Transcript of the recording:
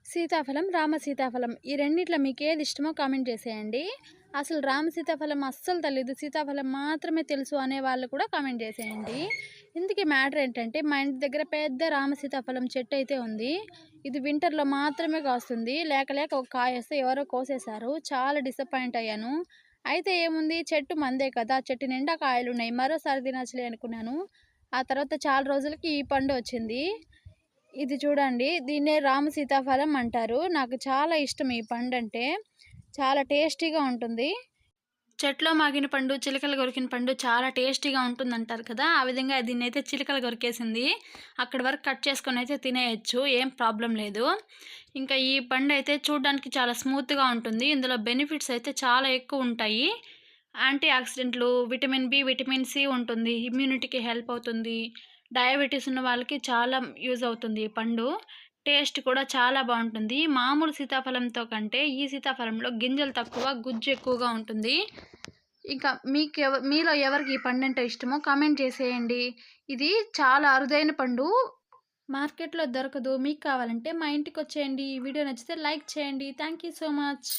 సీతాఫలం, రామ సీతాఫలం ఈ రెండిట్లో మీకేది ఇష్టమో కామెంట్ చేసేయండి. అసలు రామ సీతాఫలం అస్సలు తెలీదు, సీతాఫలం మాత్రమే తెలుసు అనే వాళ్ళు కూడా కామెంట్ చేసేయండి. ఇందుకే మ్యాటర్ ఏంటంటే, మా ఇంటి దగ్గర పెద్ద రామ సీతాఫలం చెట్టు అయితే ఉంది. ఇది వింటర్‌లో మాత్రమే కాస్తుంది. లేక లేక ఒక కాయొస్తే ఎవరో కోసేశారు. చాలా డిసప్పాయింట్ అయ్యాను. అయితే ఏముంది, చెట్టు మందే కదా! చెట్టు నిండా కాయలున్నాయి. మరోసారి తినచ్చులే అనుకున్నాను. ఆ తర్వాత చాలా రోజులకి ఈ పండు వచ్చింది. ఇది చూడండి. దీన్నే రామ సీతాఫలం అంటారు. నాకు చాలా ఇష్టం ఈ పండంటే. చాలా టేస్టీగా ఉంటుంది. చెట్లో మాగిన పండు, చిలకలు కొరికిన పండు చాలా టేస్టీగా ఉంటుందంటారు కదా! ఆ విధంగా దీన్నైతే చిలకలు కొరికేసింది. అక్కడి వరకు కట్ చేసుకొనైతే తినేయొచ్చు. ఏం ప్రాబ్లమ్ లేదు. ఇంకా ఈ పండయితే చూడ్డానికి చాలా స్మూత్‌గా ఉంటుంది. ఇందులో బెనిఫిట్స్ అయితే చాలా ఎక్కువుంటాయి. యాంటీ ఆక్సిడెంట్లు, విటమిన్ బి, విటమిన్ సి ఉంటుంది. ఇమ్యూనిటీకి హెల్ప్ అవుతుంది. డయాబెటిస్ ఉన్న వాళ్ళకి చాలా యూజ్ అవుతుంది ఈ పండు. టేస్ట్ కూడా చాలా బావుంటుంది. మామూలు సీతాఫలంతో కంటే ఈ సీతాఫలంలో గింజలు తక్కువ, గుజ్జు ఎక్కువగా ఉంటుంది. ఇంకా మీలో ఎవరికి ఈ పండంటే ఇష్టమో కామెంట్ చేసేయండి. ఇది చాలా అరుదైన పండు. మార్కెట్‌లో దొరకదు. మీకు కావాలంటే మా ఇంటికొచ్చేయండి. ఈ వీడియో నచ్చితే లైక్ చేయండి. Thank you so much.